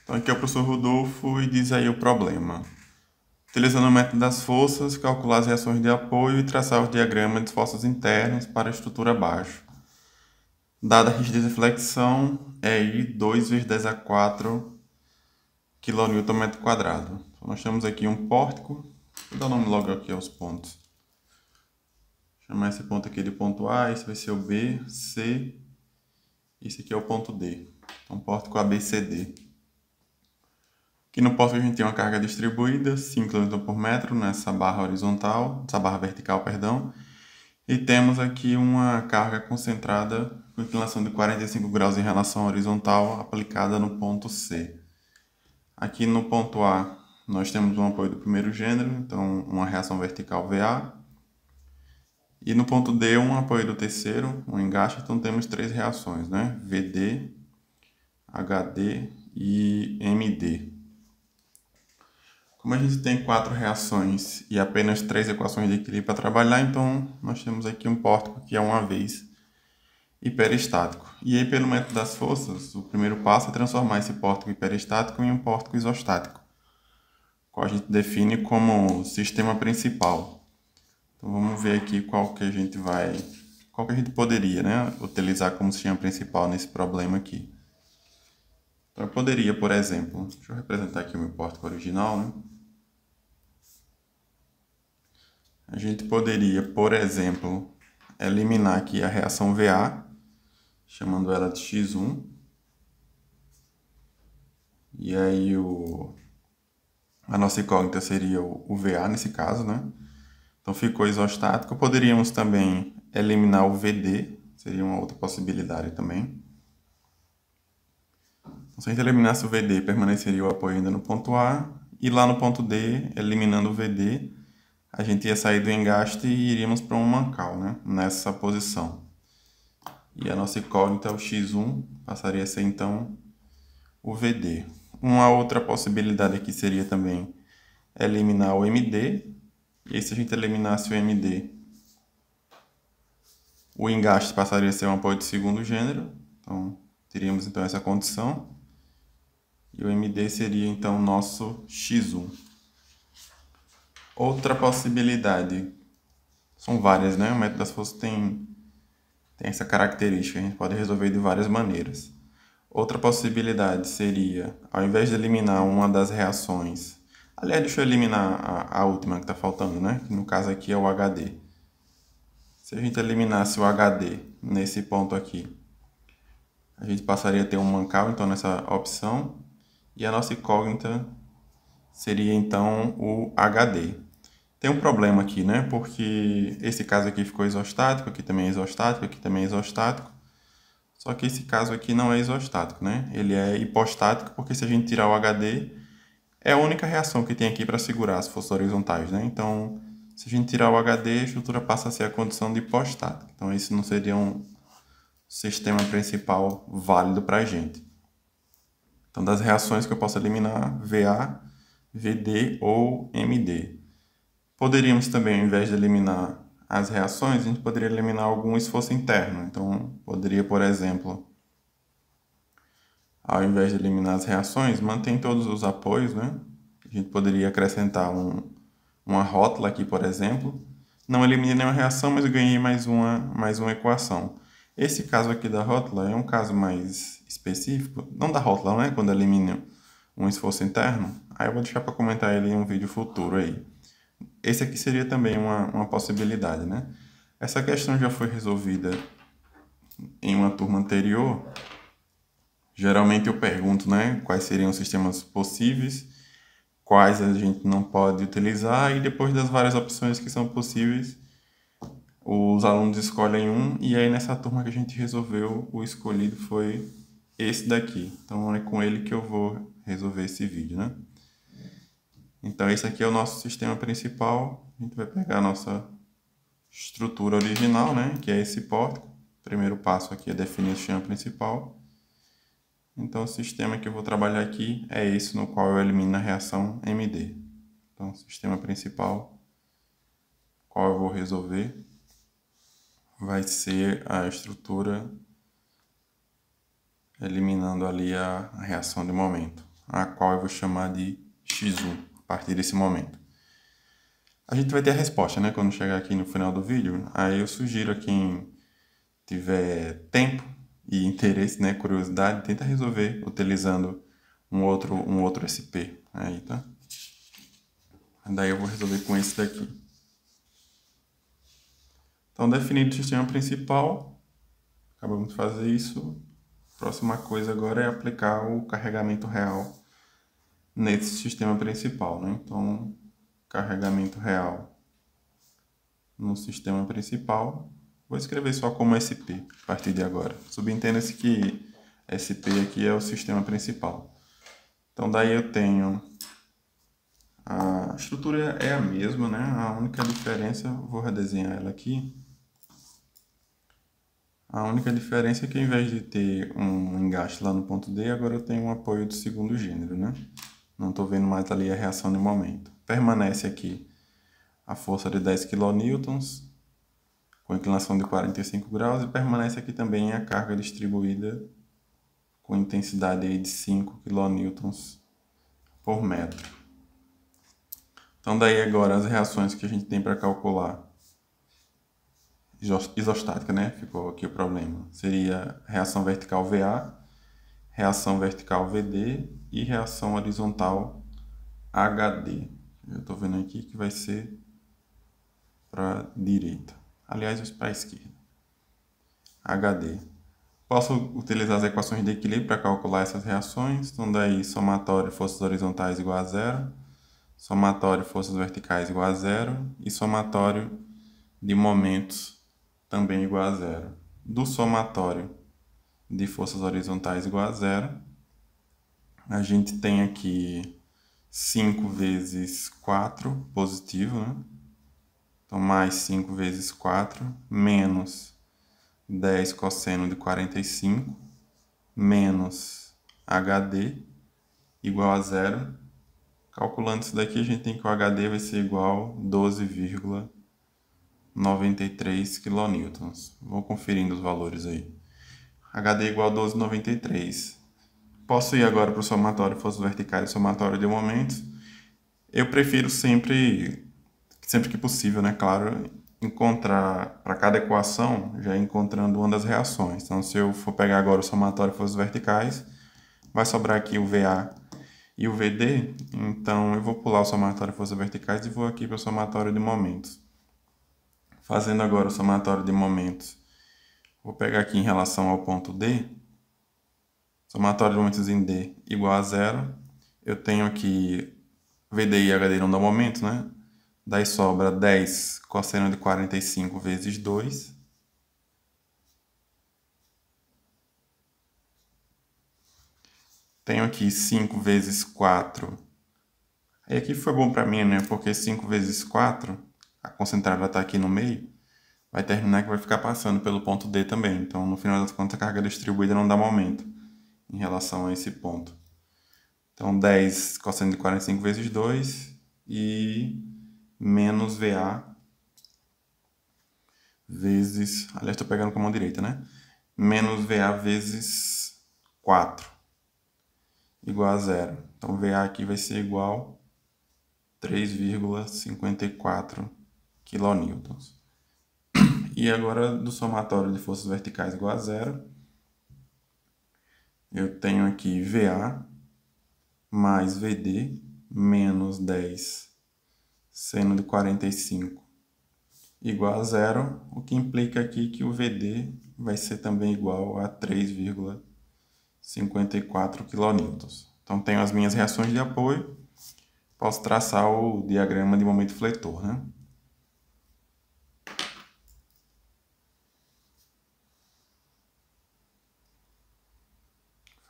Então aqui é o professor Rodolfo e diz aí o problema. Utilizando o método das forças, calcular as reações de apoio e traçar o diagrama de forças internas para a estrutura abaixo. Dada a rigidez de flexão, é I 2 vezes 10 a 4 kN metro quadrado. Então, nós temos aqui um pórtico. Vou dar o nome logo aqui aos pontos. Vou chamar esse ponto aqui de ponto A, esse vai ser o B, C, esse aqui é o ponto D. Então, pórtico ABCD. Aqui no pórtico a gente tem uma carga distribuída, 5 kN por metro, nessa barra horizontal, nessa barra vertical, perdão. E temos aqui uma carga concentrada com inclinação de 45 graus em relação à horizontal, aplicada no ponto C. Aqui no ponto A, nós temos um apoio do primeiro gênero, então uma reação vertical VA. E no ponto D, um apoio do terceiro, um engaste, então temos três reações, né? VD, HD e MD. Como a gente tem 4 reações e apenas 3 equações de equilíbrio para trabalhar, então nós temos aqui um pórtico que é uma vez hiperestático. E aí, pelo método das forças, o primeiro passo é transformar esse pórtico hiperestático em um pórtico isostático, qual a gente define como sistema principal. Então vamos ver aqui qual que a gente poderia, né, utilizar como sistema principal nesse problema aqui. Então eu poderia, por exemplo, deixa eu representar aqui o meu pórtico original, né? A gente poderia, por exemplo, eliminar aqui a reação VA, chamando ela de X1. E aí a nossa incógnita seria o VA nesse caso, né? Então ficou isostático. Poderíamos também eliminar o VD, seria uma outra possibilidade também. Então, se a gente eliminasse o VD, permaneceria o apoio ainda no ponto A. E lá no ponto D, eliminando o VD, a gente ia sair do engaste e iríamos para um mancal, né? Nessa posição. E a nossa incógnita, o X1, passaria a ser então o VD. Uma outra possibilidade aqui seria também eliminar o MD. E aí, se a gente eliminasse o MD, o engaste passaria a ser um apoio de segundo gênero. Então, teríamos então essa condição. E o MD seria então o nosso X1. Outra possibilidade, são várias, né? O método das forças tem essa característica, a gente pode resolver de várias maneiras. Outra possibilidade seria, ao invés de eliminar uma das reações, aliás, deixa eu eliminar a última que está faltando, né? Que no caso aqui é o HD. Se a gente eliminasse o HD nesse ponto aqui, a gente passaria a ter um mancal, então, nessa opção, e a nossa incógnita seria, então, o HD. Tem um problema aqui, né? Porque esse caso aqui ficou isostático, aqui também é isostático, aqui também é isostático. Só que esse caso aqui não é isostático, né? Ele é hipostático, porque se a gente tirar o HD, é a única reação que tem aqui para segurar as forças horizontais, né? Então, se a gente tirar o HD, a estrutura passa a ser a condição de hipostática. Então, esse não seria um sistema principal válido para a gente. Então, das reações que eu posso eliminar, VA, VD ou MD. Poderíamos também, ao invés de eliminar as reações, a gente poderia eliminar algum esforço interno. Então, poderia, por exemplo, ao invés de eliminar as reações, mantém todos os apoios, né? A gente poderia acrescentar uma rótula aqui, por exemplo. Não eliminei nenhuma reação, mas eu ganhei mais uma equação. Esse caso aqui da rótula é um caso mais específico, não da rótula, né? Quando elimina um esforço interno. Aí eu vou deixar para comentar ele em um vídeo futuro aí. Esse aqui seria também uma possibilidade, né? Essa questão já foi resolvida em uma turma anterior. Geralmente eu pergunto, né, quais seriam os sistemas possíveis, quais a gente não pode utilizar, e depois das várias opções que são possíveis, os alunos escolhem um, e aí nessa turma que a gente resolveu, o escolhido foi esse daqui. Então é com ele que eu vou resolver esse vídeo, né? Então esse aqui é o nosso sistema principal. A gente vai pegar a nossa estrutura original, né, que é esse pórtico. O primeiro passo aqui é definir o sistema principal. Então o sistema que eu vou trabalhar aqui é esse no qual eu elimino a reação MD. Então o sistema principal, qual eu vou resolver, vai ser a estrutura eliminando ali a reação de momento. a qual eu vou chamar de x1 a partir desse momento. A gente vai ter a resposta, né, quando chegar aqui no final do vídeo. Aí eu sugiro a quem tiver tempo e interesse, né, curiosidade, tenta resolver utilizando um outro SP aí, tá? Daí eu vou resolver com esse daqui. Então, definido o sistema principal, acabamos de fazer isso. A próxima coisa agora é aplicar o carregamento real nesse sistema principal, né? Então, carregamento real no sistema principal, vou escrever só como SP a partir de agora. Subentenda-se que SP aqui é o sistema principal. Então, daí eu tenho... A estrutura é a mesma, né? A única diferença, vou redesenhar ela aqui. A única diferença é que ao invés de ter um engaste lá no ponto D, agora eu tenho um apoio do segundo gênero, né? Não estou vendo mais ali a reação no momento. Permanece aqui a força de 10 kN, com inclinação de 45 graus, e permanece aqui também a carga distribuída com intensidade aí de 5 kN por metro. Então daí agora as reações que a gente tem para calcular, isostática, né? Ficou aqui o problema. Seria reação vertical VA, reação vertical VD e reação horizontal HD. Eu estou vendo aqui que vai ser para a direita. Aliás, para a esquerda. HD. Posso utilizar as equações de equilíbrio para calcular essas reações. Então, daí, somatório forças horizontais igual a zero, somatório forças verticais igual a zero e somatório de momentos também igual a zero. Do somatório de forças horizontais igual a zero, a gente tem aqui 5 vezes 4 positivo, né? Então, mais 5 vezes 4, menos 10 cosseno de 45, menos HD, igual a zero. Calculando isso daqui, a gente tem que o HD vai ser igual a 12,93 kN. Vou conferindo os valores aí. HD igual a 12,93. Posso ir agora para o somatório de forças verticais e somatório de momentos. Eu prefiro sempre que possível, né? Claro, encontrar para cada equação, já encontrando uma das reações. Então, se eu for pegar agora o somatório de forças verticais, vai sobrar aqui o VA e o VD. Então, eu vou pular o somatório de forças verticais e vou aqui para o somatório de momentos. Fazendo agora o somatório de momentos, vou pegar aqui em relação ao ponto D. Somatório de momentos em D igual a zero. Eu tenho aqui VD e HD não dão momento, né? Daí sobra 10 cosseno de 45 vezes 2. Tenho aqui 5 vezes 4. Aí aqui foi bom para mim, né? Porque 5 vezes 4, a concentrada está aqui no meio, vai terminar que vai ficar passando pelo ponto D também. Então, no final das contas, a carga distribuída não dá momento em relação a esse ponto. Então, 10 cosseno de 45 vezes 2 e menos VA vezes... Aliás, estou pegando com a mão direita, né? Menos VA vezes 4 igual a zero. Então, VA aqui vai ser igual a 3,54 kN. E agora, do somatório de forças verticais igual a zero, eu tenho aqui VA mais VD menos 10 seno de 45 igual a zero, o que implica aqui que o VD vai ser também igual a 3,54 kN. Então, tenho as minhas reações de apoio, posso traçar o diagrama de momento fletor, né?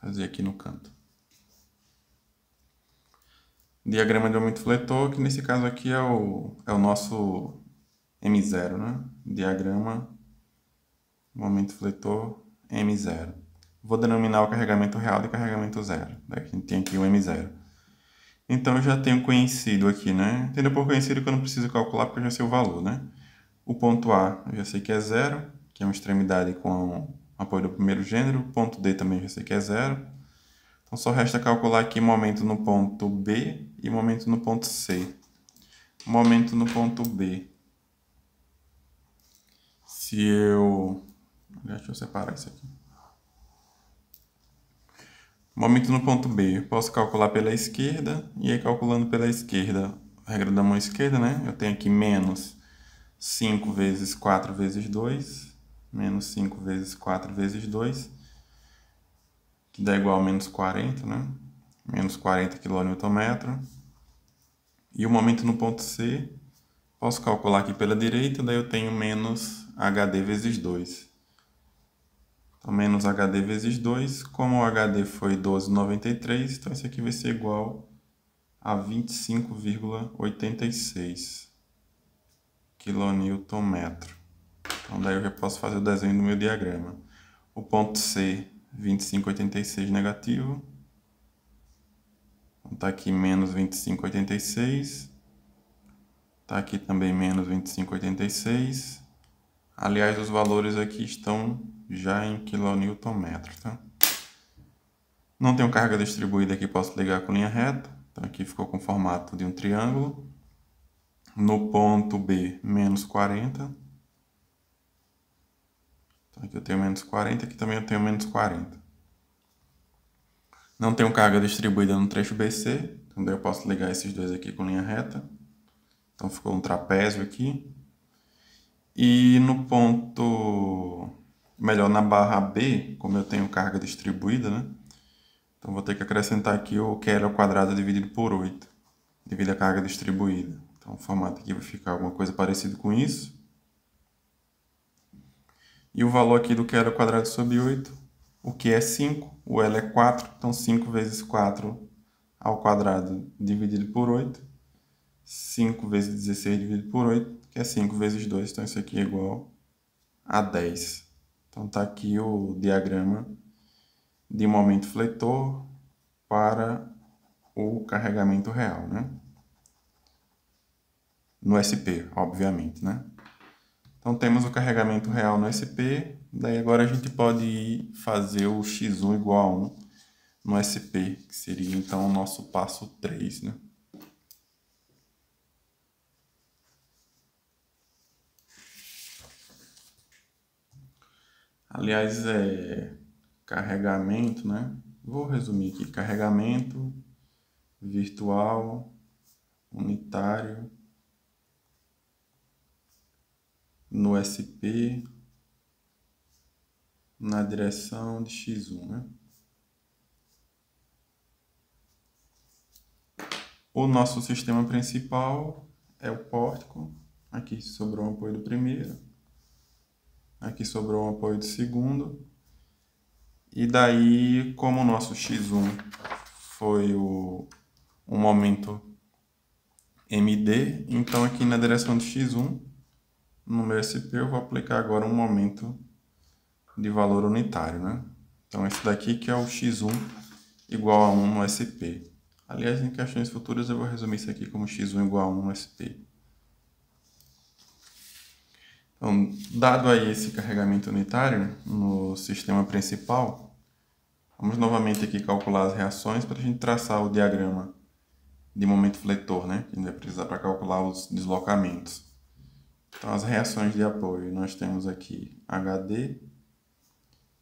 Vou fazer aqui no canto. Diagrama de momento fletor, que nesse caso aqui é o nosso M0, né? Diagrama momento fletor M0. Vou denominar o carregamento real de carregamento zero. Daí a gente tem aqui o M0. Então eu já tenho conhecido aqui, né? Tendo por conhecido que eu não preciso calcular porque eu já sei o valor, né? O ponto A eu já sei que é zero, que é uma extremidade com apoio do primeiro gênero. O ponto D também eu já sei que é zero. Então só resta calcular aqui momento no ponto B e momento no ponto C. Momento no ponto B. Deixa eu separar isso aqui. Momento no ponto B, eu posso calcular pela esquerda, e aí calculando pela esquerda, a regra da mão esquerda, né? Eu tenho aqui menos 5 vezes 4 vezes 2, menos 5 vezes 4 vezes 2, que dá igual a menos 40, né? Menos 40 kN. E o momento no ponto C, posso calcular aqui pela direita, daí eu tenho menos HD vezes 2. Então, menos HD vezes 2, como o HD foi 12,93, então isso aqui vai ser igual a 25,86 kN. Então, daí eu já posso fazer o desenho do meu diagrama. O ponto C, 25,86 negativo. Então, tá aqui menos 25,86. Tá aqui também menos 25,86. Aliás, os valores aqui estão já em kN, tá? Não tenho carga distribuída aqui, posso ligar com linha reta. Então aqui ficou com o formato de um triângulo. No ponto B, menos 40. Então aqui eu tenho menos 40, aqui também eu tenho menos 40. Não tenho carga distribuída no trecho BC, então daí eu posso ligar esses dois aqui com linha reta. Então ficou um trapézio aqui. E no ponto, melhor, na barra B, como eu tenho carga distribuída, né? Então vou ter que acrescentar aqui o QL ao quadrado dividido por 8, devido à carga distribuída. Então o formato aqui vai ficar alguma coisa parecida com isso. E o valor aqui do QL ao quadrado sobre 8, o Q é 5, o L é 4, então 5 vezes 4 ao quadrado dividido por 8. 5 vezes 16 dividido por 8, que é 5 vezes 2, então isso aqui é igual a 10. Então está aqui o diagrama de momento fletor para o carregamento real, né? No SP, obviamente, né? Então temos o carregamento real no SP, daí agora a gente pode ir fazer o x1 igual a 1 no SP, que seria então o nosso passo 3, né? Aliás, carregamento, né? Vou resumir aqui: carregamento virtual, unitário, no SP, na direção de x1, né? O nosso sistema principal é o pórtico. Aqui sobrou um apoio do primeiro. Aqui sobrou um apoio do segundo. E daí, como o nosso x1 foi um momento MD, então aqui na direção de x1, no meu SP, eu vou aplicar agora um momento de valor unitário, né? Então esse daqui que é o x1 igual a 1 no SP. Aliás, em questões futuras eu vou resumir isso aqui como x1 igual a 1 no SP. Então, dado aí esse carregamento unitário no sistema principal, vamos novamente aqui calcular as reações para a gente traçar o diagrama de momento fletor, né? Que a gente vai precisar para calcular os deslocamentos. Então, as reações de apoio, nós temos aqui HD,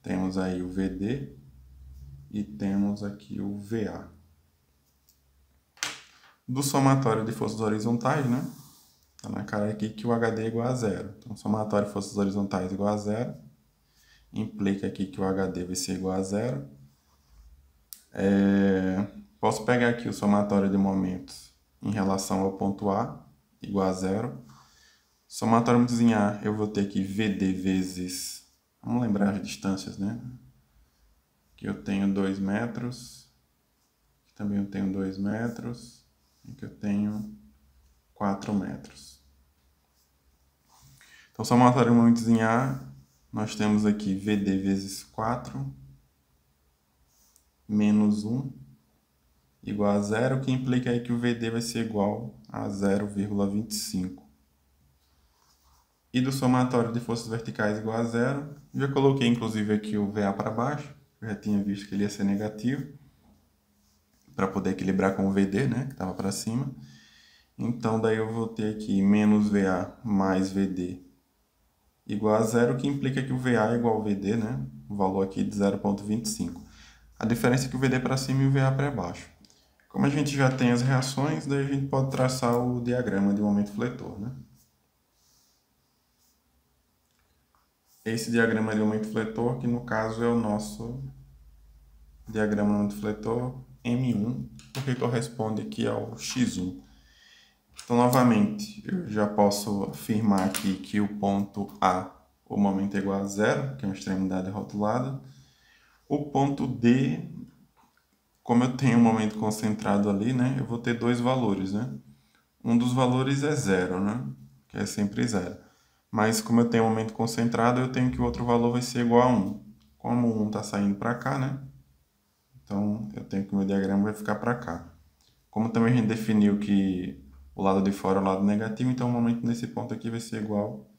temos aí o VD e temos aqui o VA. Do somatório de forças horizontais, né? Está na cara aqui que o HD é igual a 0. Então, somatório de forças horizontais igual a 0. Implica aqui que o HD vai ser igual a 0. Posso pegar aqui o somatório de momentos em relação ao ponto A, igual a 0. Somatório em A, eu vou ter aqui VD vezes... Vamos lembrar as distâncias, né? Aqui eu tenho 2 metros. Aqui também eu tenho 2 metros. Aqui eu tenho 4 metros. Então, somatório de momentos em A, nós temos aqui VD vezes 4 menos 1 igual a 0, que implica aí que o VD vai ser igual a 0,25. E do somatório de forças verticais igual a 0, já coloquei inclusive aqui o VA para baixo, eu já tinha visto que ele ia ser negativo. para poder equilibrar com o VD, né, que estava para cima. Então, daí eu vou ter aqui menos VA mais VD igual a zero, que implica que o VA é igual ao VD, né? O valor aqui de 0,25. A diferença é que o VD para cima e o VA para baixo. Como a gente já tem as reações, daí a gente pode traçar o diagrama de momento fletor, né? Esse diagrama de momento fletor, que no caso é o nosso diagrama de momento fletor M1, porque corresponde aqui ao X1. Então, novamente, eu já posso afirmar aqui que o ponto A, o momento é igual a zero, que é uma extremidade rotulada. O ponto D, como eu tenho um momento concentrado ali, né, eu vou ter dois valores, né? Um dos valores é zero, né, que é sempre zero. Mas como eu tenho um momento concentrado, eu tenho que o outro valor vai ser igual a 1. Como o 1 está saindo para cá, né? Então, eu tenho que o meu diagrama vai ficar para cá. Como também a gente definiu que o lado de fora é o lado negativo, então o momento nesse ponto aqui vai ser igual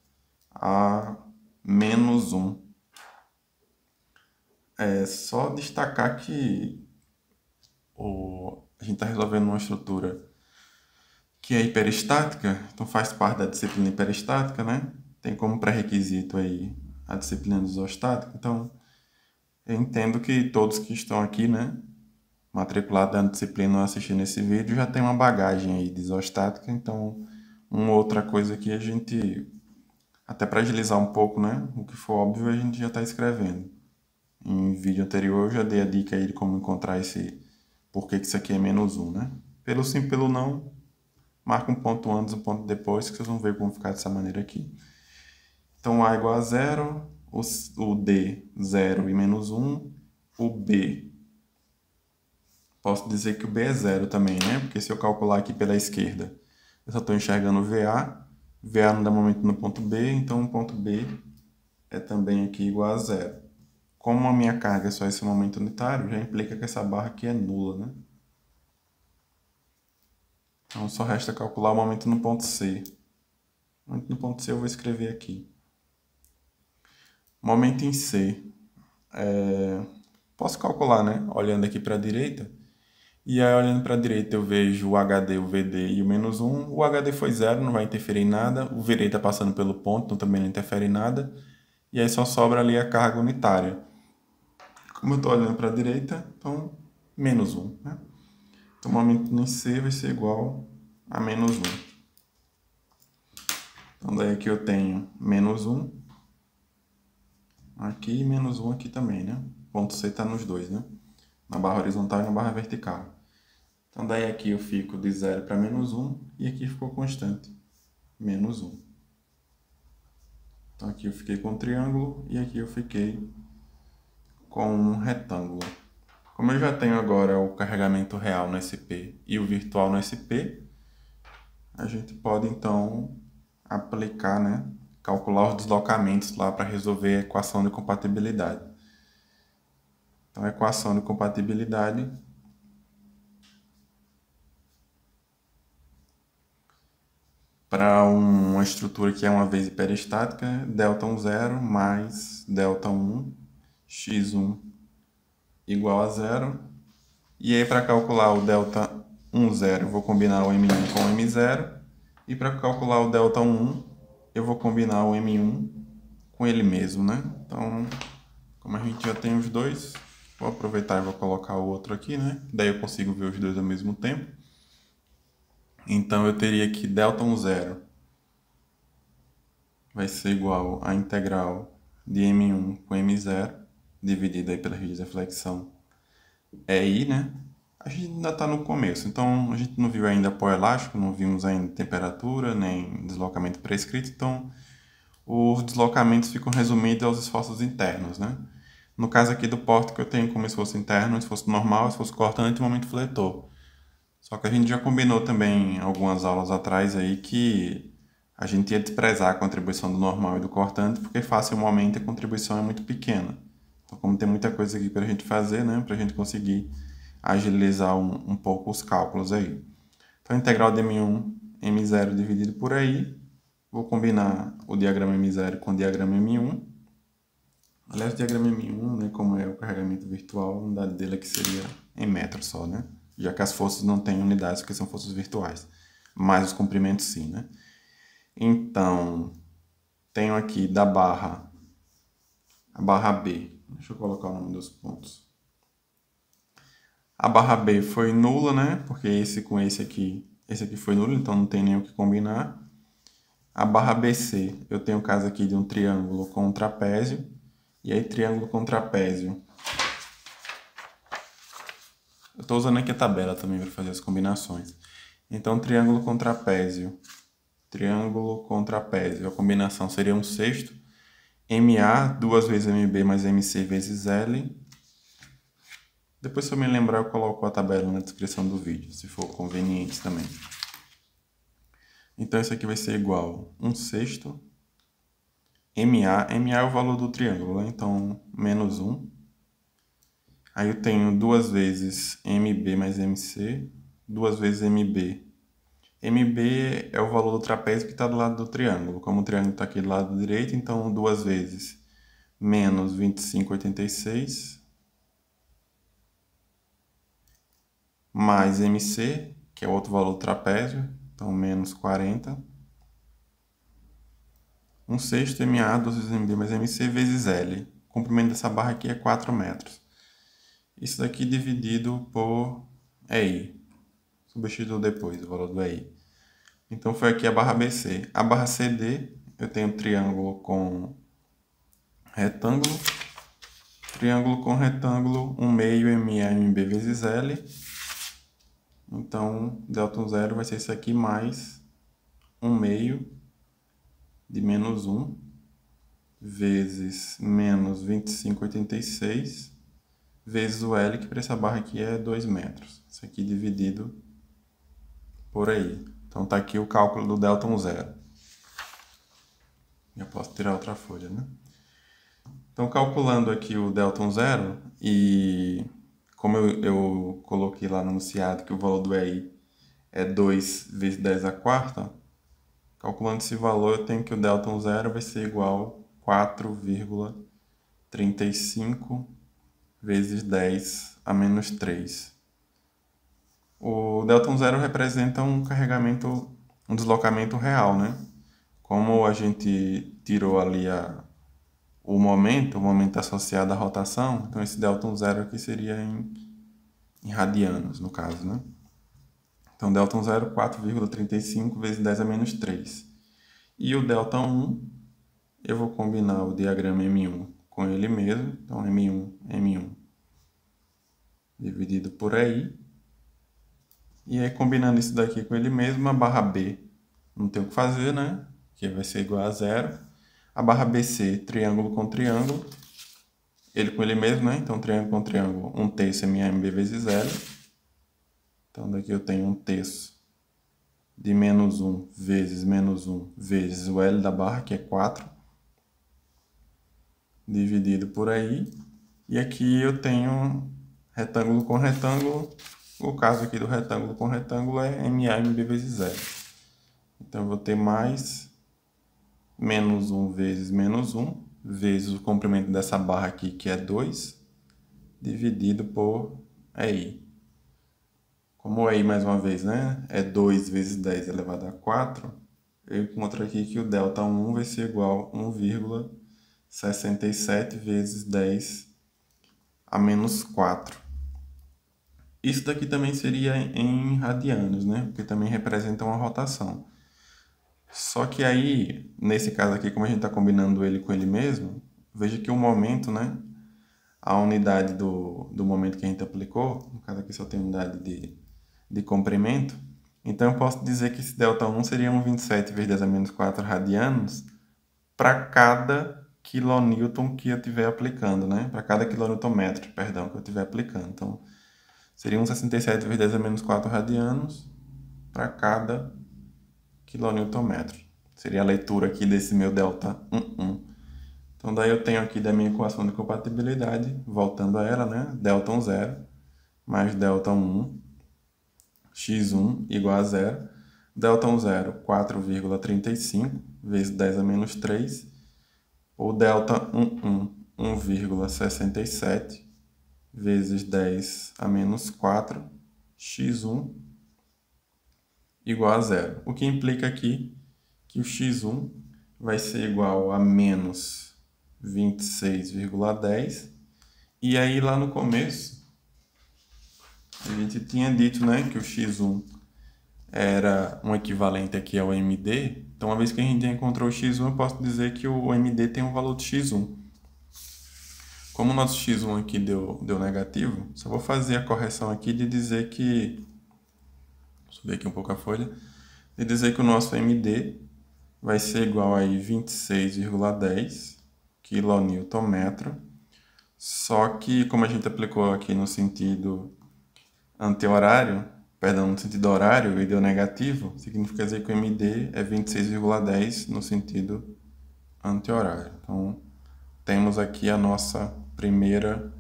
a menos 1. É só destacar que a gente está resolvendo uma estrutura que é hiperestática, então faz parte da disciplina hiperestática, né? Tem como pré-requisito aí a disciplina de isostática, então eu entendo que todos que estão aqui, né, matriculados na disciplina ou assistindo esse vídeo, já tem uma bagagem aí de isostática, então uma outra coisa que a gente, até para agilizar um pouco, né, o que for óbvio, a gente já está escrevendo. Em vídeo anterior eu já dei a dica aí de como encontrar por que isso aqui é menos 1, né? Pelo sim, pelo não, marca um ponto antes, um ponto depois, que vocês vão ver como ficar dessa maneira aqui. Então, A igual a 0, o D 0 e menos 1, o B, posso dizer que o B é 0 também, né? Porque se eu calcular aqui pela esquerda, eu só estou enxergando o VA não dá momento no ponto B, então o ponto B é também aqui igual a 0. Como a minha carga é só esse momento unitário, já implica que essa barra aqui é nula, né? Então só resta calcular o momento no ponto C. O momento no ponto C eu vou escrever aqui. Momento em C. Posso calcular, né? Olhando aqui para a direita. E aí, olhando para a direita, eu vejo o HD, o VD e o menos 1. O HD foi 0, não vai interferir em nada. O VD está passando pelo ponto, então também não interfere em nada. E aí só sobra ali a carga unitária. Como eu estou olhando para a direita, então menos 1, né? Então o momento em C vai ser igual a menos 1. Então daí aqui eu tenho menos 1 aqui e menos 1 aqui também, né? O ponto C está nos dois, né? Na barra horizontal e na barra vertical. Então daí aqui eu fico de 0 para menos 1 e aqui ficou constante, menos 1. Então aqui eu fiquei com um triângulo e aqui eu fiquei com um retângulo. Como eu já tenho agora o carregamento real no SP e o virtual no SP, a gente pode então aplicar, né, calcular os deslocamentos lá para resolver a equação de compatibilidade. Então a equação de compatibilidade para uma estrutura que é uma vez hiperestática, ΔI 0 mais ΔI 1, x1 igual a 0. E aí, para calcular o ΔI 0, eu vou combinar o M1 com o M0. E para calcular o ΔI 1, eu vou combinar o M1 com ele mesmo, né? Então, como a gente já tem os dois, vou aproveitar e vou colocar o outro aqui, né? Daí eu consigo ver os dois ao mesmo tempo. Então, eu teria que ΔI 0 vai ser igual à integral de M1 com M0, dividido aí pela rede de deflexão, é I, né? A gente ainda está no começo, então a gente não viu ainda pó elástico, não vimos ainda temperatura, nem deslocamento prescrito, então os deslocamentos ficam resumidos aos esforços internos, né? No caso aqui do pórtico eu tenho como esforço interno, esforço normal, esforço cortante e momento fletor. Só que a gente já combinou também algumas aulas atrás aí que a gente ia desprezar a contribuição do normal e do cortante, porque facilmente a contribuição é muito pequena. Então, como tem muita coisa aqui para a gente fazer, né, para a gente conseguir agilizar um pouco os cálculos aí. Então, a integral de M1, M0 dividido por aí. Vou combinar o diagrama M0 com o diagrama M1. Aliás, o diagrama M1, né, como é o carregamento virtual, a unidade dele aqui seria em metros só, né? já que as forças não têm unidades, porque são forças virtuais, mas os comprimentos sim, né? Então, tenho aqui da barra, a barra B. Deixa eu colocar o nome dos pontos. A barra B foi nula, né? Porque esse com esse aqui foi nulo, então não tem nem o que combinar. A barra BC, eu tenho o caso aqui de um triângulo com um trapézio. E aí, triângulo com trapézio. Eu estou usando aqui a tabela também para fazer as combinações. Então, triângulo com trapézio. Triângulo com trapézio. A combinação seria um sexto. MA, 2 vezes MB mais MC vezes L. Depois, se eu me lembrar, eu coloco a tabela na descrição do vídeo, se for conveniente também. Então, isso aqui vai ser igual a 1/6. MA é o valor do triângulo, né? Então, menos 1. Aí eu tenho 2 vezes MB mais MC, 2 vezes MB. MB é o valor do trapézio que está do lado do triângulo. Como o triângulo está aqui do lado direito, então 2 vezes menos 25,86 mais MC, que é outro valor do trapézio, então menos 40. 1/6 MA, 2 vezes MB mais MC vezes L. O comprimento dessa barra aqui é 4 metros. Isso daqui dividido por EI. Substituo depois o valor do EI. Então foi aqui a barra BC. A barra CD, eu tenho triângulo com retângulo. Triângulo com retângulo, 1 meio MA MB vezes L. Então, delta 0 vai ser isso aqui mais 1 meio de menos 1 vezes menos 25,86 vezes o L, que para essa barra aqui é 2 metros. Isso aqui dividido por aí. Então tá aqui o cálculo do delta 0. Já posso tirar outra folha, né? Então, calculando aqui o delta 0, e como eu coloquei lá no enunciado que o valor do EI é 2 vezes 10 à quarta, calculando esse valor, eu tenho que o delta 0 vai ser igual a 4,35 vezes 10 a menos 3. O delta 0 representa um carregamento, um deslocamento real, né? Como a gente tirou ali o momento associado à rotação, então esse delta 0 aqui seria em radianos, no caso, né? Então, delta 0, 4,35 vezes 10 a menos 3. E o delta 1, eu vou combinar o diagrama M1 com ele mesmo. Então, M1 dividido por EI. E aí, combinando isso daqui com ele mesmo, a barra B não tem o que fazer, né? Que vai ser igual a 0. A barra BC, triângulo com triângulo. Ele com ele mesmo, né? Então, triângulo com triângulo, 1/3 MAMB vezes L. Então, daqui eu tenho 1/3 de menos 1 vezes menos 1 vezes o L da barra, que é 4, dividido por aí. E aqui eu tenho retângulo com retângulo. O caso aqui do retângulo com retângulo é MAMB vezes L. Então, eu vou ter mais menos 1 vezes menos 1 vezes o comprimento dessa barra aqui, que é 2, dividido por EI. Como o EI, mais uma vez, né, é 2 vezes 10 elevado a 4, eu encontro aqui que o delta 1 vai ser igual a 1,67 vezes 10 a menos 4. Isso daqui também seria em radianos, né, porque também representa uma rotação. Só que aí, nesse caso aqui, como a gente está combinando ele com ele mesmo, veja que o momento, né, a unidade do momento que a gente aplicou, no caso aqui só tem unidade de comprimento, então eu posso dizer que esse delta 1 seria 1,27 vezes 10 a menos 4 radianos para cada quilonewton que eu estiver aplicando, né? Para cada quilonewton-metro, perdão, que eu estiver aplicando. Então, seria 1,67 vezes 10 a menos 4 radianos para cada quilonewton-metro. Seria a leitura aqui desse meu delta 1. Então, daí eu tenho aqui da minha equação de compatibilidade, voltando a ela, né? Delta 0 mais delta 1, x1 igual a 0. Delta 0, 4,35 vezes 10 a menos 3. Ou delta 1,67 vezes 10 a menos 4. x1 igual a zero. O que implica aqui que o x1 vai ser igual a menos 26,10. E aí lá no começo, a gente tinha dito, né, que o x1 era um equivalente aqui ao MD. Então, uma vez que a gente já encontrou o x1, eu posso dizer que o MD tem um valor de x1. Como o nosso x1 aqui deu negativo, só vou fazer a correção aqui de dizer que... Deixa eu ver aqui um pouco a folha. De dizer que o nosso MD vai ser igual a 26,10 kNm. Só que, como a gente aplicou aqui no sentido anti-horário, perdão, no sentido horário e deu negativo, significa dizer que o MD é 26,10 no sentido anti-horário. Então, temos aqui a nossa primeira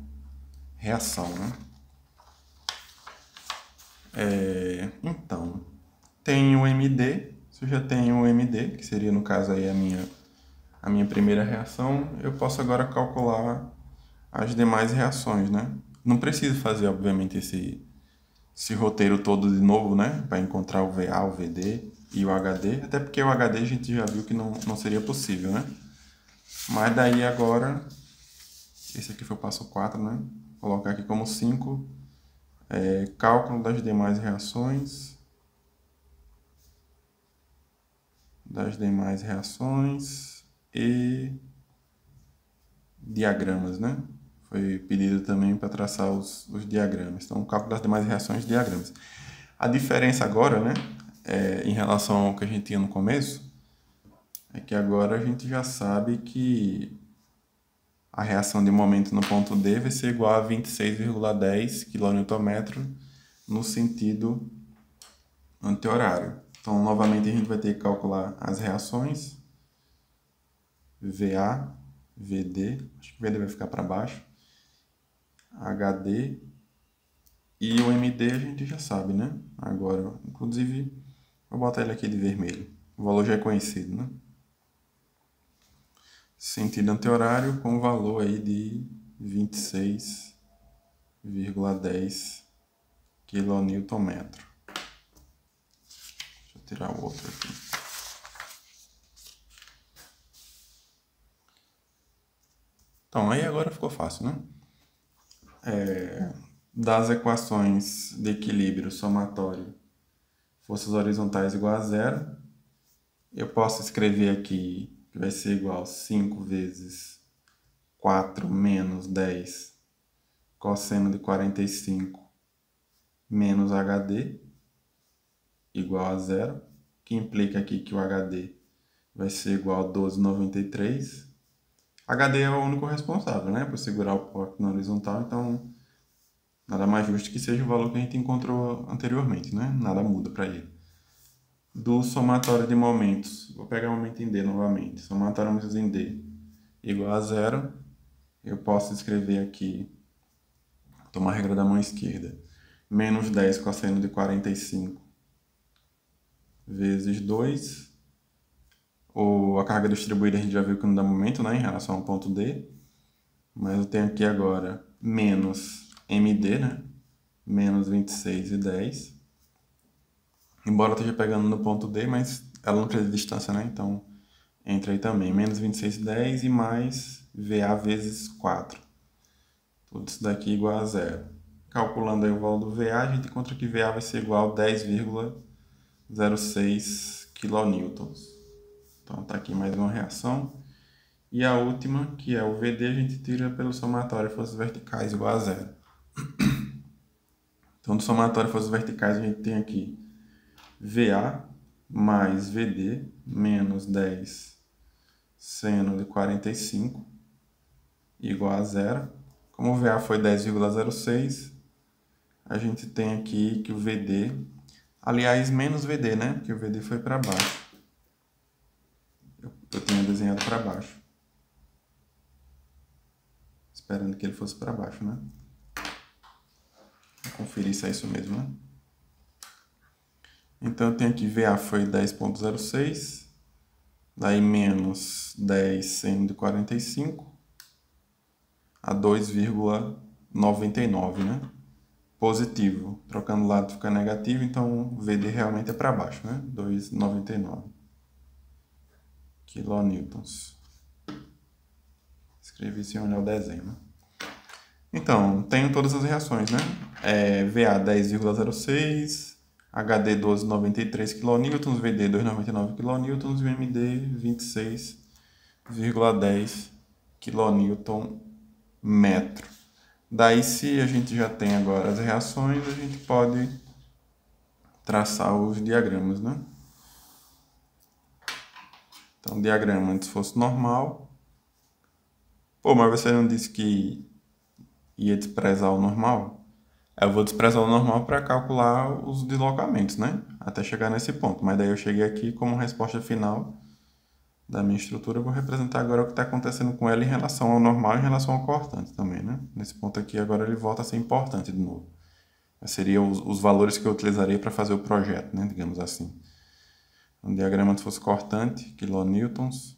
reação, né? Então, tem o MD, se eu já tenho o MD, que seria no caso aí a minha primeira reação, eu posso agora calcular as demais reações, né? Não preciso fazer, obviamente, esse roteiro todo de novo, né? Para encontrar o VA, o VD e o HD, até porque o HD a gente já viu que não seria possível, né? Mas daí agora, esse aqui foi o passo 4, né? Vou colocar aqui como 5, cálculo das demais reações. E diagramas, né? Foi pedido também para traçar os diagramas. Então, cálculo das demais reações e diagramas. A diferença agora, né, em relação ao que a gente tinha no começo, é que agora a gente já sabe que a reação de momento no ponto D vai ser igual a 26,10 kNm no sentido anti-horário. Então, novamente, a gente vai ter que calcular as reações, VA, VD, acho que o VD vai ficar para baixo, HD e o MD a gente já sabe, né? Agora, inclusive, vou botar ele aqui de vermelho. O valor já é conhecido, né? Sentido anti-horário com o valor aí de 26,10 kNm. Deixa eu tirar o outro aqui. Então, aí agora ficou fácil, né? Das equações de equilíbrio somatório, forças horizontais igual a zero, eu posso escrever aqui que vai ser igual a 5 vezes 4 menos 10 cosseno de 45 menos HD igual a zero, que implica aqui que o HD vai ser igual a 12,93. HD é o único responsável, né, por segurar o corte na horizontal, então nada mais justo que seja o valor que a gente encontrou anteriormente, né? Nada muda para ele. Do somatório de momentos, vou pegar o momento em D novamente, somatório de momentos em D igual a zero, eu posso escrever aqui, tomar a regra da mão esquerda, menos 10 cosseno de 45 vezes 2, ou a carga distribuída a gente já viu que não dá momento, né, em relação ao ponto D, mas eu tenho aqui agora menos MD, né, menos 26,10, embora eu esteja pegando no ponto D, mas ela não precisa de distância, né, então entra aí também, menos 26,10 e mais VA vezes 4, tudo isso daqui igual a zero. Calculando aí o valor do VA, a gente encontra que VA vai ser igual a 10,06 kN. Então tá aqui mais uma reação. E a última, que é o VD, a gente tira pelo somatório de forças verticais igual a zero. Então do somatório de forças verticais a gente tem aqui VA mais VD menos 10 seno de 45 igual a zero. Como o VA foi 10,06, a gente tem aqui que o VD, aliás, menos VD, né? Porque o VD foi para baixo. Eu tinha desenhado para baixo. Esperando que ele fosse para baixo, né? Vou conferir se é isso mesmo, né? Então, eu tenho aqui VA foi 10,06, daí menos 10 seno de 45 a 2,99, né? positivo. Trocando o lado fica negativo, então VD realmente é para baixo, né? 2,99 kilonewtons. Escrevi sem olhar o desenho, né? Então, tenho todas as reações, né? VA 10,06, HD 12,93 kN, VD 2,99 kN e MD 26,10 kN metro. Daí, se a gente já tem agora as reações, a gente pode traçar os diagramas, né? Então, diagrama antes fosse normal. Pô, mas você não disse que ia desprezar o normal? Eu vou desprezar o normal para calcular os deslocamentos, né? Até chegar nesse ponto. Mas daí eu cheguei aqui como resposta final da minha estrutura. Eu vou representar agora o que está acontecendo com ela em relação ao normal e em relação ao cortante também, né? Nesse ponto aqui, agora ele volta a ser importante de novo. Seriam os valores que eu utilizaria para fazer o projeto, né? Digamos assim. Um diagrama se fosse cortante, kilonewtons.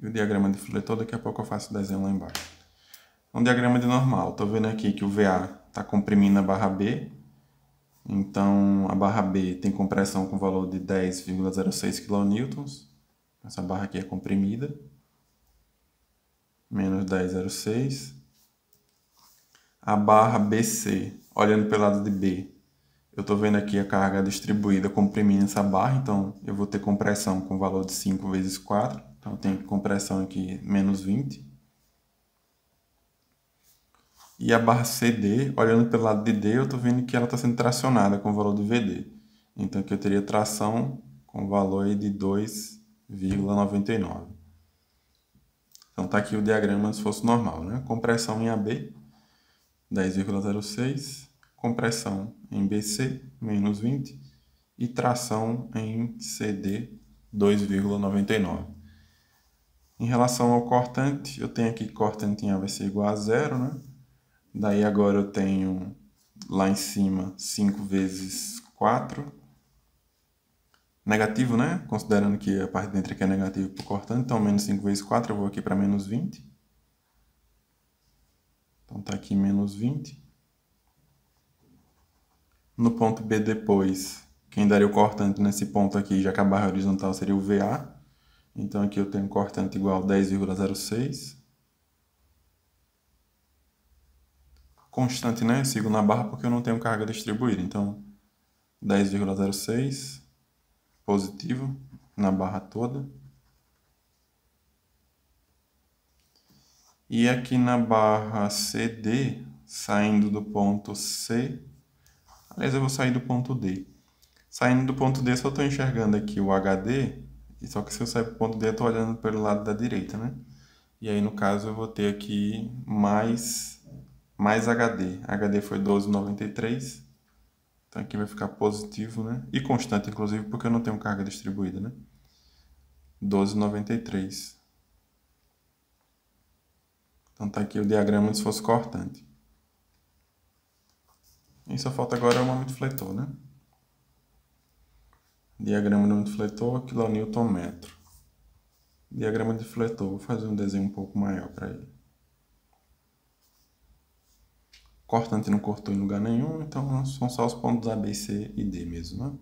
E o diagrama de fletor, daqui a pouco eu faço o desenho lá embaixo. Um diagrama de normal. Estou vendo aqui que o VA está comprimindo a barra B. Então, a barra B tem compressão com valor de 10,06 kN. Essa barra aqui é comprimida. Menos 10,06. A barra BC, olhando pelo lado de B, eu estou vendo aqui a carga distribuída comprimindo essa barra. Então, eu vou ter compressão com valor de 5 vezes 4. Então, eu tenho compressão aqui menos 20. E a barra CD, olhando pelo lado de D, eu estou vendo que ela está sendo tracionada com o valor do VD. Então aqui eu teria tração com o valor de 2,99. Então está aqui o diagrama se fosse normal, né? Compressão em AB, 10,06. Compressão em BC, menos 20. E tração em CD, 2,99. Em relação ao cortante, eu tenho aqui que cortante em A vai ser igual a zero, né? Daí agora eu tenho lá em cima 5 vezes 4. Negativo, né? Considerando que a parte de dentro aqui é negativa para o cortante. Então, menos 5 vezes 4, eu vou aqui para menos 20. Então, está aqui menos 20. No ponto B depois, quem daria o cortante nesse ponto aqui, já que a barra horizontal seria o VA. Então, aqui eu tenho cortante igual a 10,06. Constante, né? Eu sigo na barra porque eu não tenho carga distribuída. Então, 10,06 positivo na barra toda. E aqui na barra CD, saindo do ponto C, aliás, eu vou sair do ponto D. Saindo do ponto D, só estou enxergando aqui o HD, e só que se eu sair para o ponto D, eu estou olhando pelo lado da direita, né? E aí, no caso, eu vou ter aqui mais HD. HD foi 12,93. Então aqui vai ficar positivo, né? E constante, inclusive, porque eu não tenho carga distribuída, né? 12,93. Então tá aqui o diagrama de se fosse cortante. E só falta agora o momento fletor, né? Diagrama do momento fletor, quilonewton metro. Diagrama de fletor, vou fazer um desenho um pouco maior para ele. Cortante não cortou em lugar nenhum, então são só os pontos A, B, C e D mesmo, né?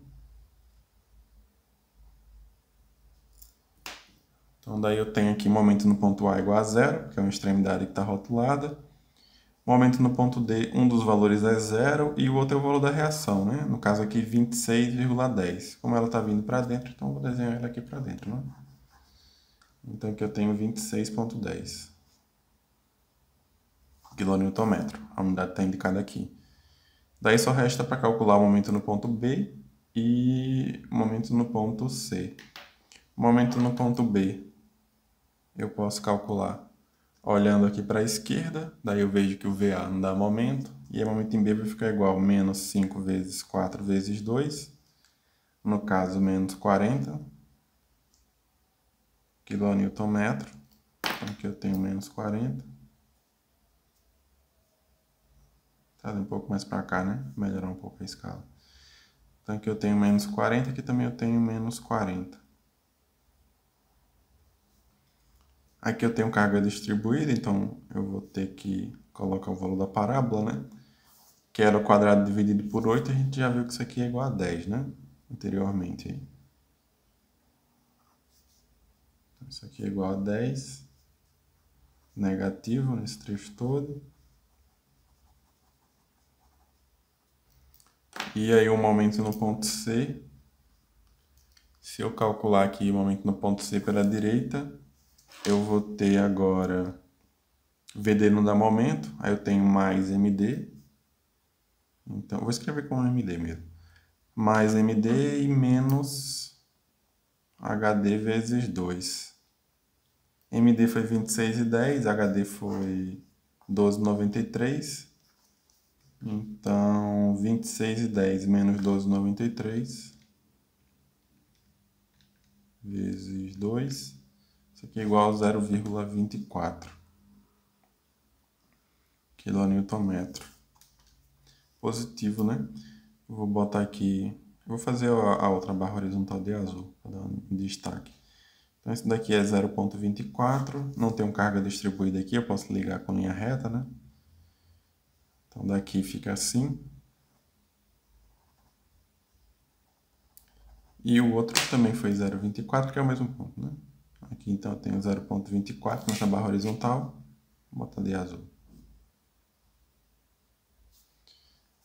Então daí eu tenho aqui momento no ponto A igual a zero, que é uma extremidade que está rotulada. Momento no ponto D, um dos valores é zero e o outro é o valor da reação, né? No caso aqui, 26,10. Como ela está vindo para dentro, então eu vou desenhar ela aqui para dentro, né? Então aqui eu tenho 26,10 kN, a unidade está indicada aqui. Daí só resta para calcular o momento no ponto B e o momento no ponto C. O momento no ponto B eu posso calcular olhando aqui para a esquerda, daí eu vejo que o VA não dá momento, e o momento em B vai ficar igual a menos 5 vezes 4 vezes 2, no caso menos 40 kN. Então aqui eu tenho menos 40. Tá um pouco mais para cá, né? Melhorar um pouco a escala. Então aqui eu tenho menos 40, aqui também eu tenho menos 40. Aqui eu tenho carga distribuída, então eu vou ter que colocar o valor da parábola, né? Que era o quadrado dividido por 8, a gente já viu que isso aqui é igual a 10, né? Anteriormente. Então, isso aqui é igual a 10, negativo nesse trecho todo. E aí o momento no ponto C, se eu calcular aqui o momento no ponto C pela direita, eu vou ter agora VD não dá momento, aí eu tenho mais MD. Então, eu vou escrever como MD mesmo. Mais MD e menos HD vezes 2. MD foi 26,10, HD foi 12,93. Então, 26,10 menos 12,93 vezes 2. Isso aqui é igual a 0,24 kNm. Positivo, né? Eu vou botar aqui... Eu vou fazer a outra barra horizontal de azul, para dar um destaque. Então, esse daqui é 0,24. Não tem carga distribuída aqui, eu posso ligar com linha reta, né? Então, daqui fica assim. E o outro também foi 0,24, que é o mesmo ponto, né? Aqui, então, eu tenho 0,24 nessa barra horizontal. Vou botar de azul.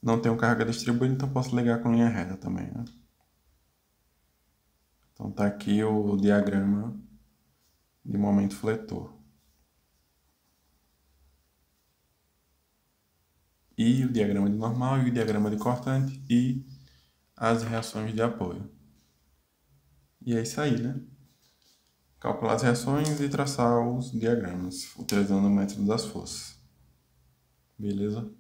Não tenho carga distribuída, então posso ligar com linha reta também, né? Então, tá aqui o diagrama de momento fletor. E o diagrama de normal, e o diagrama de cortante, e as reações de apoio. E é isso aí, né? Calcular as reações e traçar os diagramas, utilizando o método das forças. Beleza?